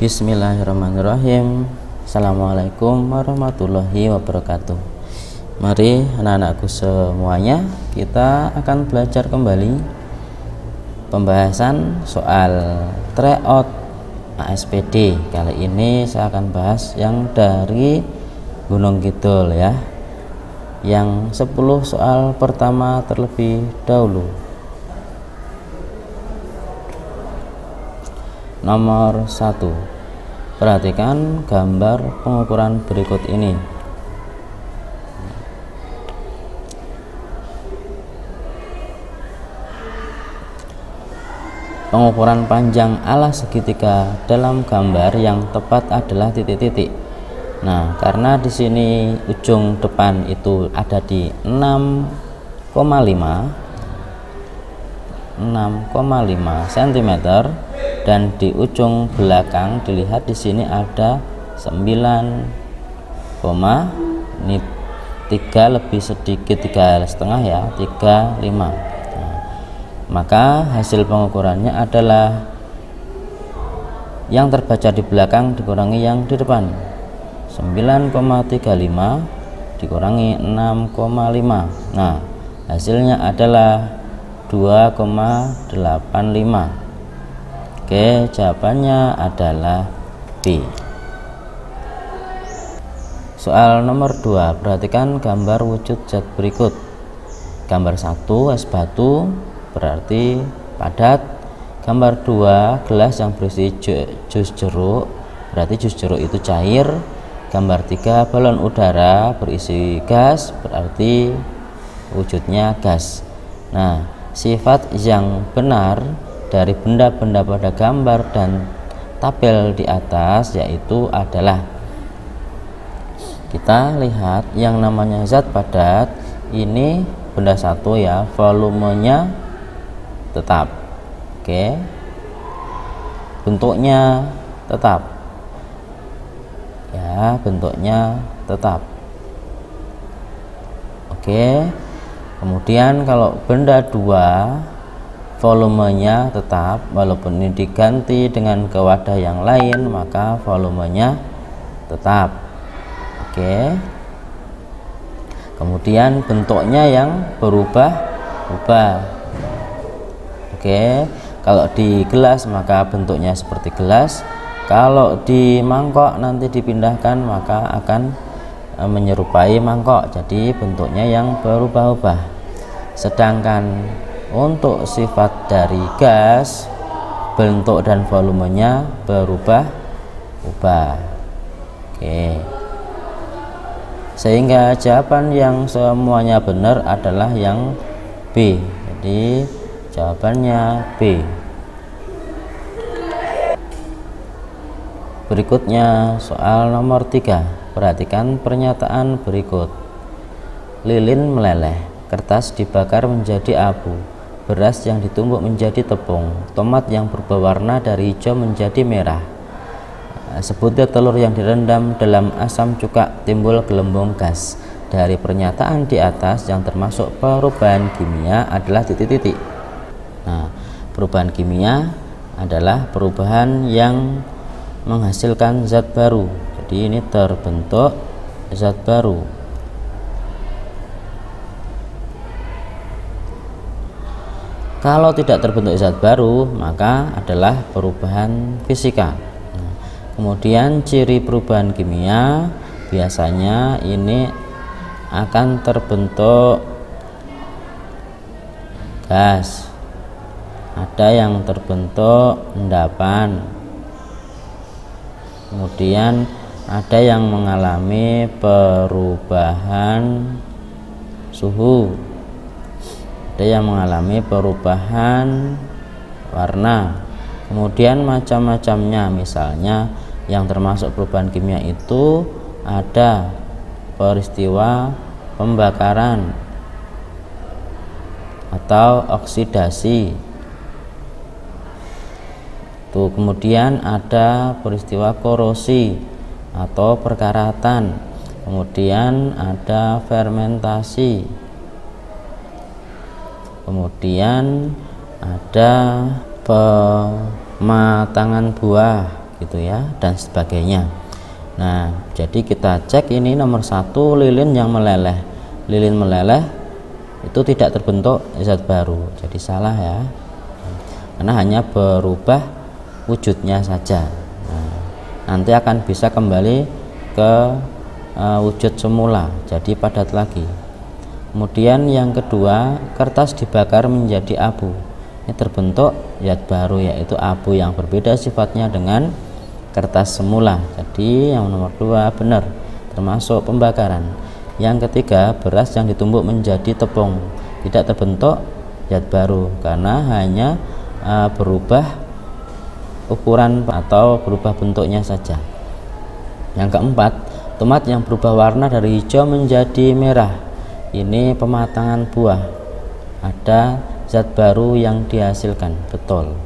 Bismillahirrahmanirrahim. Assalamualaikum warahmatullahi wabarakatuh. Mari anak-anakku semuanya, kita akan belajar kembali pembahasan soal tryout ASPD. Kali ini saya akan bahas yang dari Gunung Kidul ya. Yang 10 soal pertama terlebih dahulu. Nomor 1. Perhatikan gambar pengukuran berikut ini. Pengukuran panjang alas segitiga dalam gambar yang tepat adalah titik-titik. Nah, karena di sini ujung depan itu ada di 6,5 cm dan di ujung belakang dilihat di sini ada 9, ini 3 lebih sedikit 3,5 ya, 35. Nah, maka hasil pengukurannya adalah yang terbaca di belakang dikurangi yang di depan. 9,35 dikurangi 6,5. Nah, hasilnya adalah 2,85. Oke, jawabannya adalah B. Soal nomor 2, perhatikan gambar wujud zat berikut. Gambar 1, es batu berarti padat. Gambar 2, gelas yang berisi jus jeruk, berarti jus jeruk itu cair. Gambar 3, balon udara berisi gas, berarti wujudnya gas. Nah, sifat yang benar dari benda-benda pada gambar dan tabel di atas yaitu adalah, kita lihat yang namanya zat padat ini benda satu ya, volumenya tetap. Oke, bentuknya tetap ya, bentuknya tetap. Oke, kemudian kalau benda 2 volumenya tetap, walaupun ini diganti dengan ke wadah yang lain maka volumenya tetap. Oke, kemudian bentuknya yang berubah-ubah. Oke, kalau di gelas maka bentuknya seperti gelas, kalau di mangkok nanti dipindahkan maka akan menyerupai mangkok, jadi bentuknya yang berubah-ubah. Sedangkan untuk sifat dari gas, bentuk dan volumenya berubah-ubah. Oke, sehingga jawaban yang semuanya benar adalah yang B. Jadi jawabannya B. Berikutnya soal nomor 3. Perhatikan pernyataan berikut. Lilin meleleh, kertas dibakar menjadi abu, beras yang ditumbuk menjadi tepung, tomat yang berubah warna dari hijau menjadi merah. Sebutnya telur yang direndam dalam asam cuka timbul gelembung gas. Dari pernyataan di atas yang termasuk perubahan kimia adalah titik-titik. Nah, perubahan kimia adalah perubahan yang menghasilkan zat baru. Jadi ini terbentuk zat baru. Kalau tidak terbentuk zat baru maka adalah perubahan fisika. Nah, kemudian ciri perubahan kimia biasanya ini akan terbentuk gas, ada yang terbentuk endapan, kemudian ada yang mengalami perubahan suhu, ada yang mengalami perubahan warna, kemudian macam-macamnya. Misalnya yang termasuk perubahan kimia itu ada peristiwa pembakaran atau oksidasi. Tuh, kemudian ada peristiwa korosi atau perkaratan, kemudian ada fermentasi, kemudian ada pematangan buah gitu ya, dan sebagainya. Nah, jadi kita cek ini nomor 1, lilin yang meleleh. Lilin meleleh itu tidak terbentuk zat baru, jadi salah ya, karena hanya berubah wujudnya saja. Nah, nanti akan bisa kembali ke wujud semula, jadi padat lagi. Kemudian yang kedua, kertas dibakar menjadi abu. Ini terbentuk zat baru, yaitu abu yang berbeda sifatnya dengan kertas semula. Jadi yang nomor 2 benar, termasuk pembakaran. Yang ketiga, beras yang ditumbuk menjadi tepung, tidak terbentuk zat baru karena hanya berubah ukuran atau berubah bentuknya saja. Yang keempat, tomat yang berubah warna dari hijau menjadi merah, ini pematangan buah, ada zat baru yang dihasilkan, betul.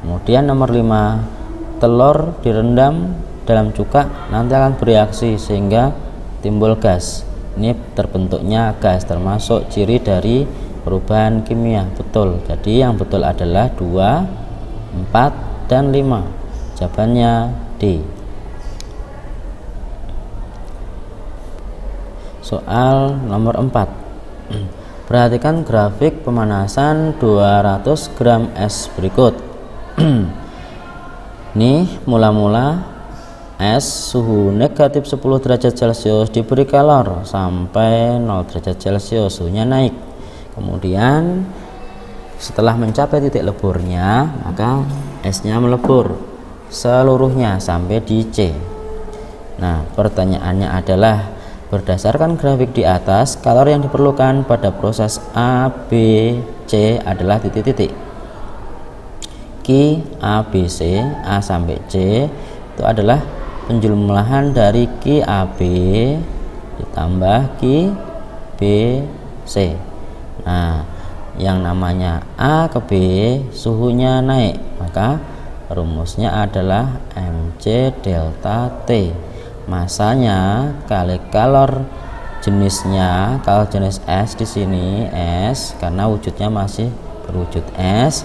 Kemudian nomor 5, telur direndam dalam cuka nanti akan bereaksi sehingga timbul gas, ini terbentuknya gas, termasuk ciri dari perubahan kimia, betul. Jadi yang betul adalah 2, 4, dan 5. Jawabannya D. Soal nomor 4. Perhatikan grafik pemanasan 200 gram es berikut. Nih, mula-mula es suhu negatif 10 derajat Celcius diberi kalor sampai 0 derajat Celcius, suhunya naik. Kemudian setelah mencapai titik leburnya, maka esnya melebur seluruhnya sampai di C. Nah, pertanyaannya adalah, berdasarkan grafik di atas, kalor yang diperlukan pada proses A, B, C adalah titik-titik. Q, A, B, C, A sampai C itu adalah penjumlahan dari Q, A, B ditambah Q, B, C. Nah, yang namanya A ke B suhunya naik, maka rumusnya adalah Mc delta T. Masanya kali kalor jenisnya, kalau jenis es di sini es karena wujudnya masih berwujud es,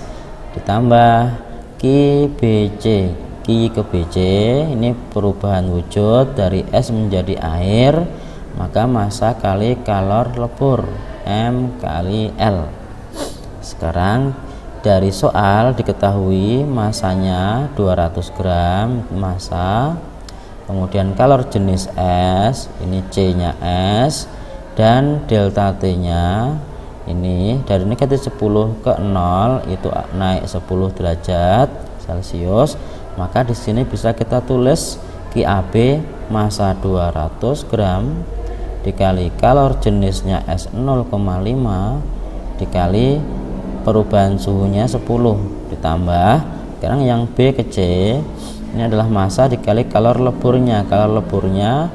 ditambah QBC. Q ke BC ini perubahan wujud dari es menjadi air, maka massa kali kalor lebur, M kali L. Sekarang dari soal diketahui massanya 200 gram massa, kemudian kalor jenis es, ini C nya es, dan delta T nya ini dari negatif 10 ke 0 itu naik 10 derajat Celcius, maka di sini bisa kita tulis QAB massa 200 gram dikali kalor jenisnya es 0,5 dikali perubahan suhunya 10 ditambah sekarang yang B ke C, ini adalah massa dikali kalor leburnya. Kalor leburnya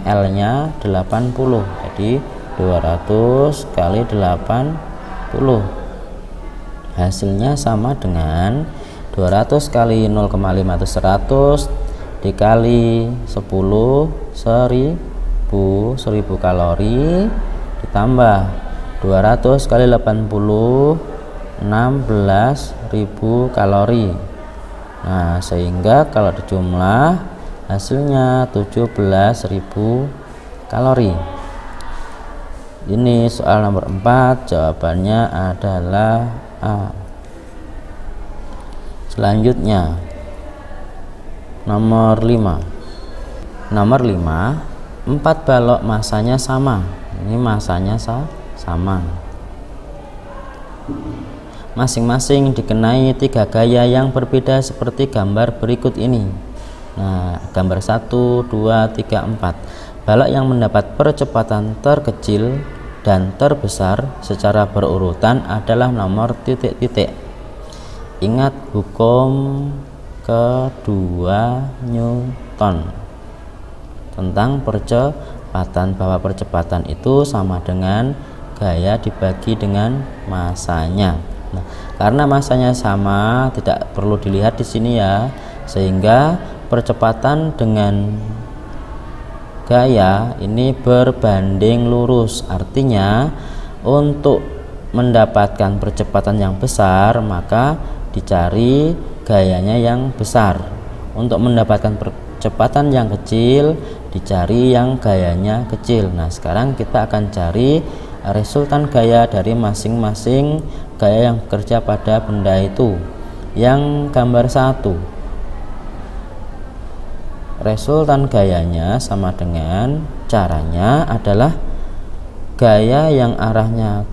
L nya 80, jadi 200 kali 80, hasilnya sama dengan 200 kali 0,5 itu 100 dikali 10 1000 kalori ditambah 200 kali 80 16.000 kalori. Nah, sehingga kalau dijumlah hasilnya 17.000 kalori. Ini soal nomor 4, jawabannya adalah A. Selanjutnya nomor 5. Nomor 5, 4 balok massanya sama. Ini massanya sama. Masing-masing dikenai 3 gaya yang berbeda seperti gambar berikut ini. Nah, gambar 1, 2, 3, 4. Balok yang mendapat percepatan terkecil dan terbesar secara berurutan adalah nomor titik-titik. Ingat hukum kedua Newton tentang percepatan, bahwa percepatan itu sama dengan gaya dibagi dengan masanya. Nah, karena masanya sama, tidak perlu dilihat di sini ya, sehingga percepatan dengan gaya ini berbanding lurus. Artinya untuk mendapatkan percepatan yang besar, maka dicari gayanya yang besar. Untuk mendapatkan percepatan yang kecil, dicari yang gayanya kecil. Nah, sekarang kita akan cari resultan gaya dari masing-masing gaya yang bekerja pada benda itu. Yang gambar 1, resultan gayanya sama dengan, caranya adalah gaya yang arahnya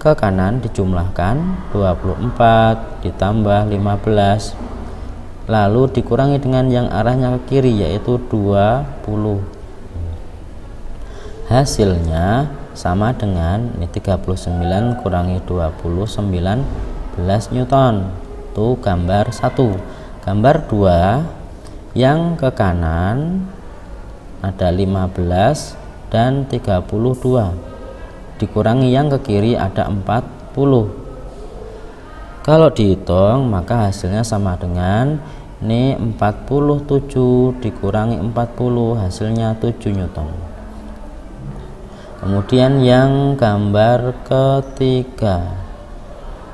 ke kanan dijumlahkan 24 ditambah 15, lalu dikurangi dengan yang arahnya ke kiri yaitu 20. Hasilnya sama dengan ini 39 kurangi 20, 19 Newton. Itu gambar 1. Gambar 2, yang ke kanan ada 15 dan 32, dikurangi yang ke kiri ada 40. Kalau dihitung maka hasilnya sama dengan ini 47 dikurangi 40, hasilnya 7 Newton. Kemudian yang gambar ketiga,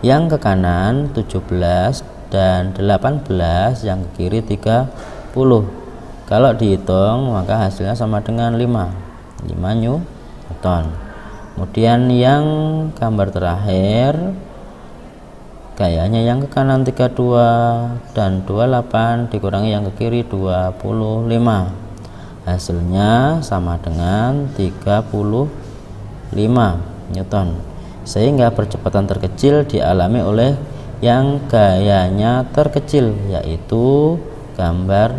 yang ke kanan 17 dan 18, yang ke kiri 30. Kalau dihitung maka hasilnya sama dengan 5 Newton. Kemudian yang gambar terakhir, gayanya yang ke kanan 32 dan 28 dikurangi yang ke kiri 25, hasilnya sama dengan 35 Newton. Sehingga percepatan terkecil dialami oleh yang gayanya terkecil, yaitu gambar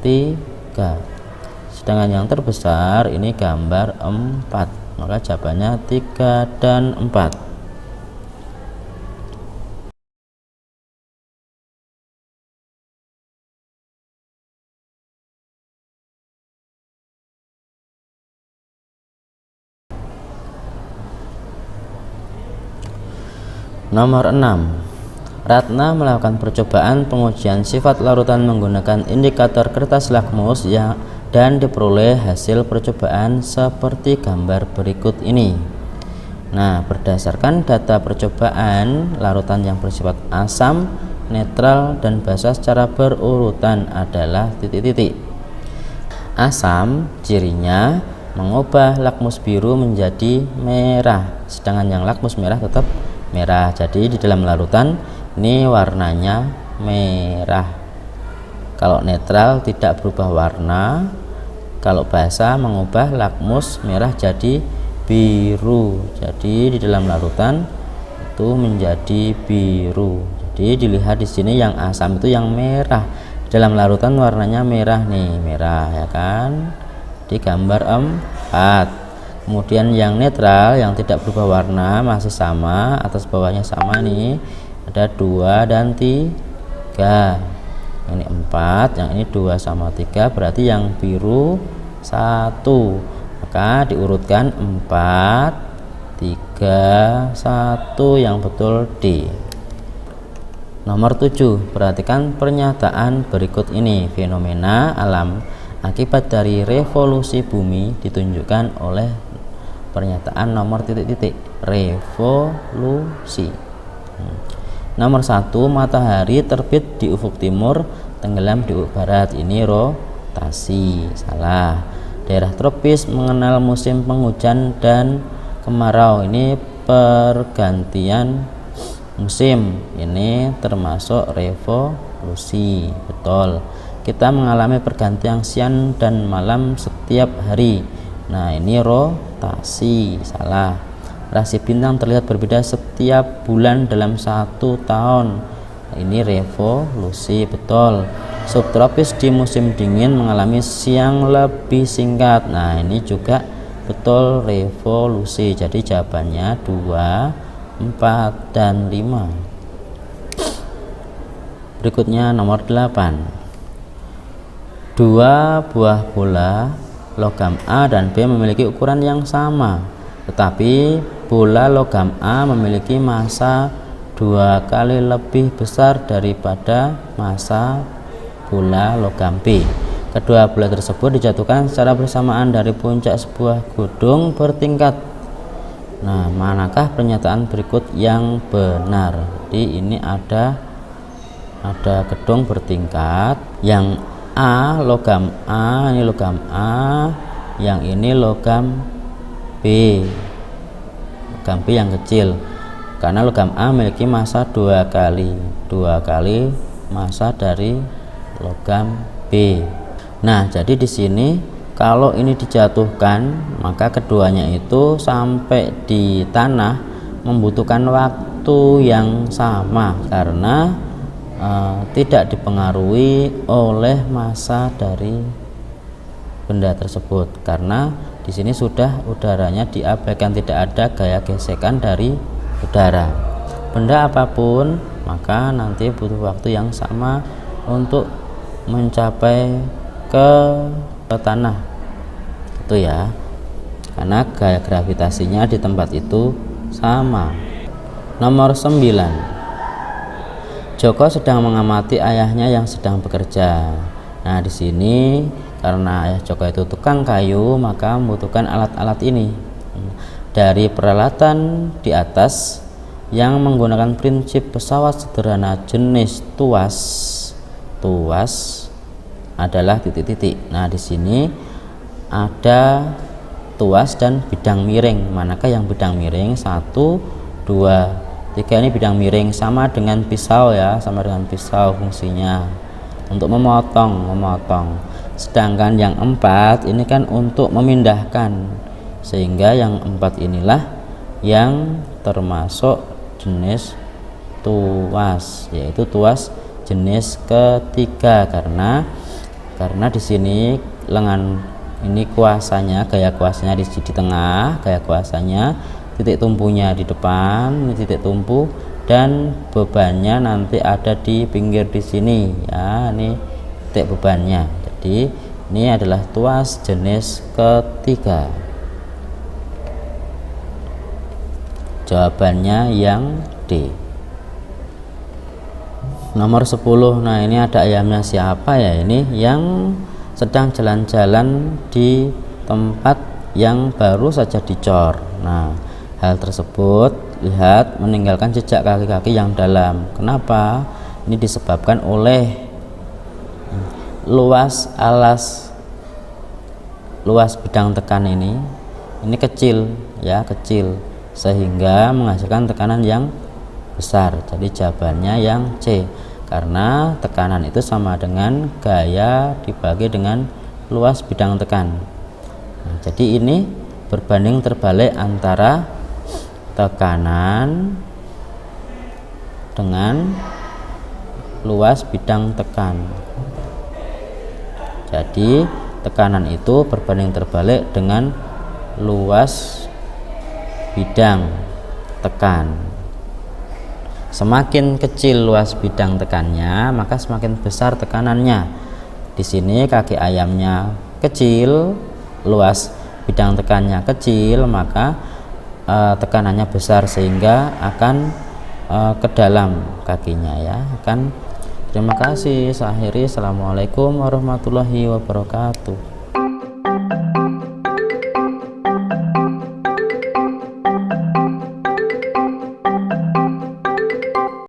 3. Sedangkan yang terbesar ini gambar 4. Maka jawabannya 3 dan 4. Nomor 6. Ratna melakukan percobaan pengujian sifat larutan menggunakan indikator kertas lakmus dan diperoleh hasil percobaan seperti gambar berikut ini. Nah, berdasarkan data percobaan, larutan yang bersifat asam, netral, dan basa secara berurutan adalah titik-titik. Asam cirinya mengubah lakmus biru menjadi merah, sedangkan yang lakmus merah tetap merah. Jadi di dalam larutan ini warnanya merah. Kalau netral tidak berubah warna. Kalau basa mengubah lakmus merah jadi biru. Jadi di dalam larutan itu menjadi biru. Jadi dilihat di sini yang asam itu yang merah. Di dalam larutan warnanya merah nih, merah ya kan. Di gambar 4. Kemudian yang netral yang tidak berubah warna masih sama, atas bawahnya sama nih. Ada 2 dan 3. Ini 4, yang ini 2 sama 3, berarti yang biru 1. Maka diurutkan 4, 3, 1, yang betul D. Nomor 7, perhatikan pernyataan berikut ini. Fenomena alam akibat dari revolusi bumi ditunjukkan oleh pernyataan nomor titik-titik. Revolusi. Nomor 1, matahari terbit di ufuk timur, tenggelam di ufuk barat. Ini rotasi. Salah. Daerah tropis mengenal musim penghujan dan kemarau. Ini pergantian musim. Ini termasuk revolusi. Betul. Kita mengalami pergantian siang dan malam setiap hari. Nah, ini rotasi. Salah. Rasi bintang terlihat berbeda setiap bulan dalam 1 tahun. Ini revolusi. Betul. Subtropis di musim dingin mengalami siang lebih singkat. Nah, ini juga betul, revolusi. Jadi jawabannya 2, 4, dan 5. Berikutnya nomor 8. 2 buah bola logam A dan B memiliki ukuran yang sama, tetapi bola logam A memiliki massa 2 kali lebih besar daripada massa bola logam B. Kedua bola tersebut dijatuhkan secara bersamaan dari puncak sebuah gunung bertingkat. Nah, manakah pernyataan berikut yang benar? Jadi ini ada ada gedung bertingkat, yang A logam A, ini logam A, yang ini logam B, logam B yang kecil, karena logam A memiliki massa dua kali massa dari logam B. Nah, jadi di sini kalau ini dijatuhkan, maka keduanya itu sampai di tanah membutuhkan waktu yang sama karena tidak dipengaruhi oleh massa dari benda tersebut, karena di sini sudah udaranya diabaikan, tidak ada gaya gesekan dari udara. Benda apapun maka nanti butuh waktu yang sama untuk mencapai ke tanah itu ya, karena gaya gravitasinya di tempat itu sama. Nomor 9, Joko sedang mengamati ayahnya yang sedang bekerja. Nah, di sini karena ayah Joko itu tukang kayu, maka membutuhkan alat-alat ini. Dari peralatan di atas yang menggunakan prinsip pesawat sederhana jenis tuas adalah titik-titik. Nah, di sini ada tuas dan bidang miring. Manakah yang bidang miring? 1, 2, 3 ini bidang miring, sama dengan pisau ya, sama dengan pisau fungsinya untuk memotong. Sedangkan yang 4 ini kan untuk memindahkan, sehingga yang 4 inilah yang termasuk jenis tuas, yaitu tuas jenis ketiga, karena di sini lengan ini kuasanya, gaya kuasanya di tengah, gaya kuasanya, titik tumpunya di depan, ini titik tumpu, dan bebannya nanti ada di pinggir di sini ya, ini titik bebannya. Jadi ini adalah tuas jenis ketiga. Jawabannya yang D. Nomor 10, nah ini ada ayamnya siapa ya, ini yang sedang jalan-jalan di tempat yang baru saja dicor. Nah, hal tersebut lihat meninggalkan jejak kaki-kaki yang dalam. Kenapa? Ini disebabkan oleh luas bidang tekan ini kecil ya, kecil, sehingga menghasilkan tekanan yang besar. Jadi jawabannya yang C, karena tekanan itu sama dengan gaya dibagi dengan luas bidang tekan. Nah, jadi ini berbanding terbalik antara tekanan dengan luas bidang tekan. Jadi tekanan itu berbanding terbalik dengan luas bidang tekan. Semakin kecil luas bidang tekannya, maka semakin besar tekanannya. Di sini kaki ayamnya kecil, luas bidang tekannya kecil, maka tekanannya besar, sehingga akan ke dalam kakinya ya, akan. Terima kasih. Saya akhiri. Assalamualaikum warahmatullahi wabarakatuh.